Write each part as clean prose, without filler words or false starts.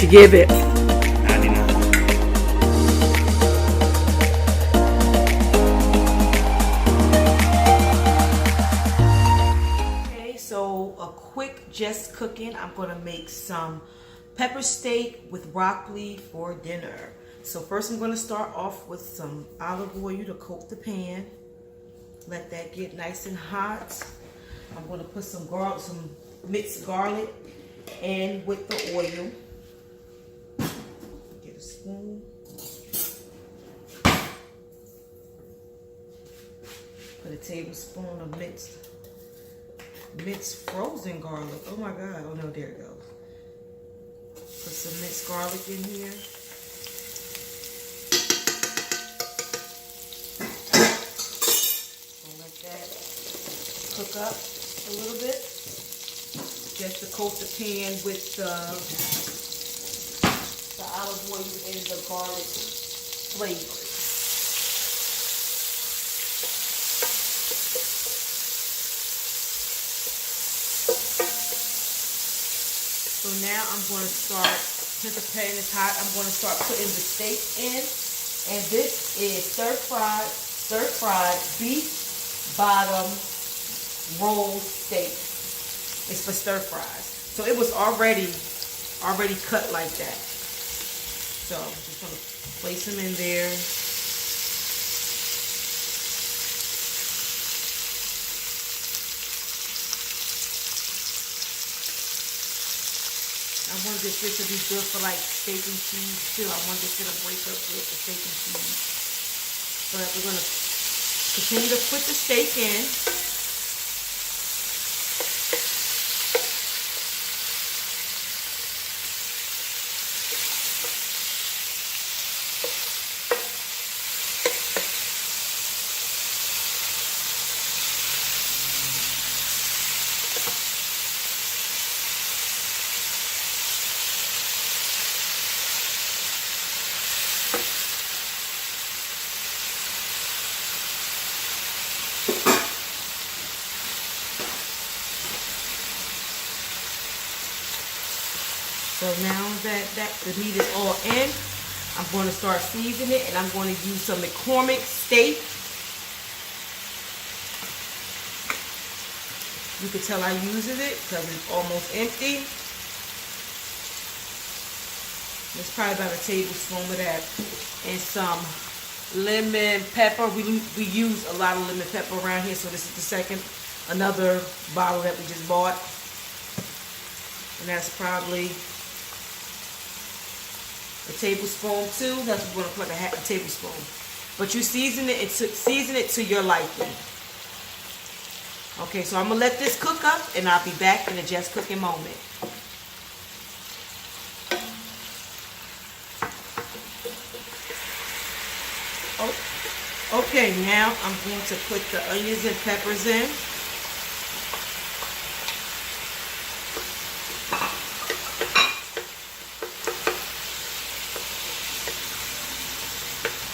to give it. 99. Okay, so a quick just cooking. I'm gonna make some pepper steak with broccoli for dinner. So first I'm gonna start off with some olive oil to coat the pan. Let that get nice and hot. I'm gonna put some garlic, some mixed garlic in with the oil. Get a spoon. Put a tablespoon of minced frozen garlic. Oh my God, oh no, there it goes. Put some minced garlic in here. Cook up a little bit, just to coat the pan with the olive oil and the garlic flavor. So now I'm going to start, since the pan is hot, I'm going to start putting the steak in, and this is stir-fried beef bottom roll steak. It's for stir fries. So it was already cut like that. So I'm just gonna place them in there. I want this to be good for like steak and cheese too. I want this to break up good for steak and cheese. But we're gonna continue to put the steak in. So now that the meat is all in, I'm going to start seasoning it, and I'm going to use some McCormick steak. You can tell I used it because it's almost empty. There's probably about a tablespoon of that, and some lemon pepper. We use a lot of lemon pepper around here, so this is another bottle that we just bought, and that's probably a tablespoon too. That's what we're going to put, a tablespoon. But you season it to your liking. Okay, so I'm going to let this cook up, and I'll be back in a just cooking moment. Okay, now I'm going to put the onions and peppers in.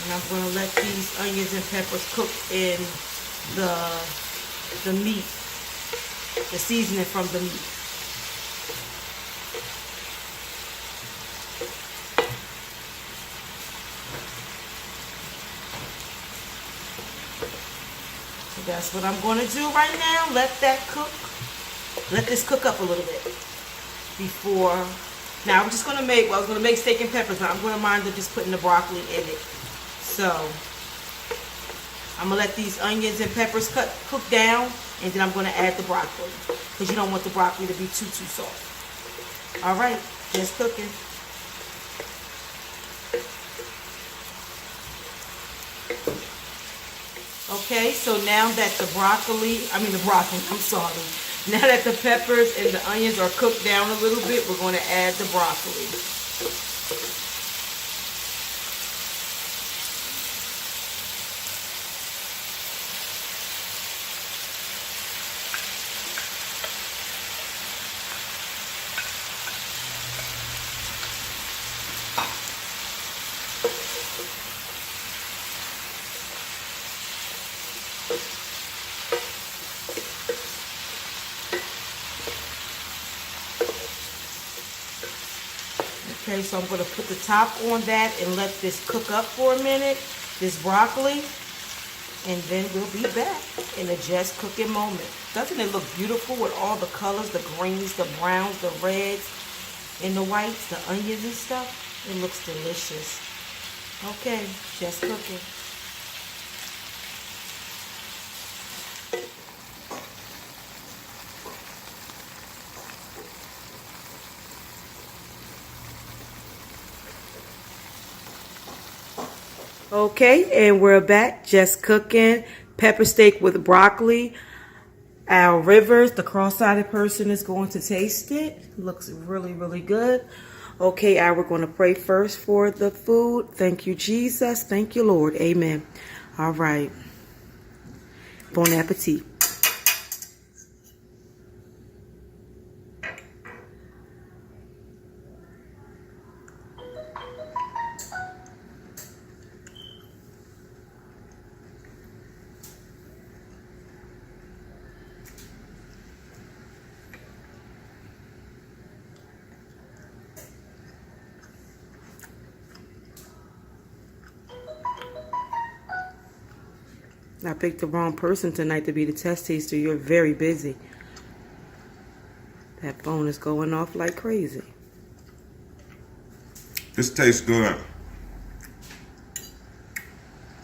And I'm going to let these onions and peppers cook in the meat, the seasoning from the meat. So that's what I'm going to do right now. Let that cook. Let this cook up a little bit before. Now I'm just going to make, I was going to make steak and peppers, but I'm going to mind just putting the broccoli in it. So I'm going to let these onions and peppers cook down, and then I'm going to add the broccoli, because you don't want the broccoli to be too soft. All right, just cooking. Okay, so now that now that the peppers and the onions are cooked down a little bit, we're going to add the broccoli. Okay, so I'm going to put the top on that and let this cook up for a minute, this broccoli, and then we'll be back in a just cooking moment. Doesn't it look beautiful with all the colors, the greens, the browns, the reds, and the whites, the onions and stuff? It looks delicious. Okay, just cooking. Okay, and we're back, just cooking. Pepper steak with broccoli. Al Rivers, the cross-eyed person, is going to taste it. Looks really, really good. Okay, Al, we're going to pray first for the food. Thank you, Jesus. Thank you, Lord. Amen. All right. Bon appetit. I picked the wrong person tonight to be the test taster. You're very busy. That phone is going off like crazy. This tastes good.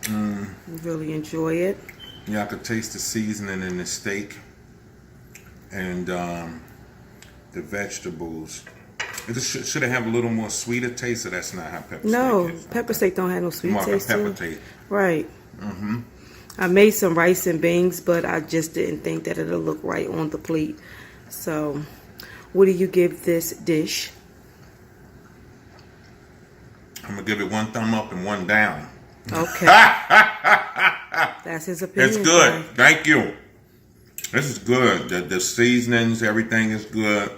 You really enjoy it? Yeah, I could taste the seasoning in the steak and the vegetables. It should it have a little more sweeter taste, or that's not how pepper steak is? No, pepper steak don't have no sweet More taste like a to pepper it. taste. Right. I made some rice and beans, but I just didn't think that it'll look right on the plate. So, what do you give this dish? I'm going to give it 1 thumb up and 1 down. Okay. That's his opinion. It's good. Guys. Thank you. This is good. The seasonings, everything is good.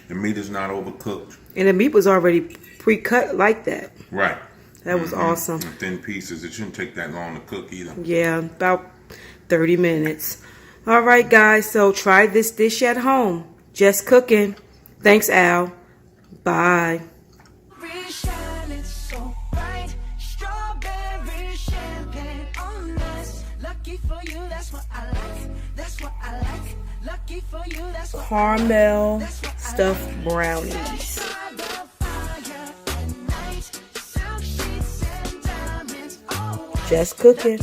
The meat is not overcooked. And the meat was already pre-cut like that. Right. That was awesome. In thin pieces. It shouldn't take that long to cook either. Yeah, about 30 minutes. All right, guys. So try this dish at home. Just cooking. Thanks, Al. Bye. Caramel stuffed brownies. Just cooking.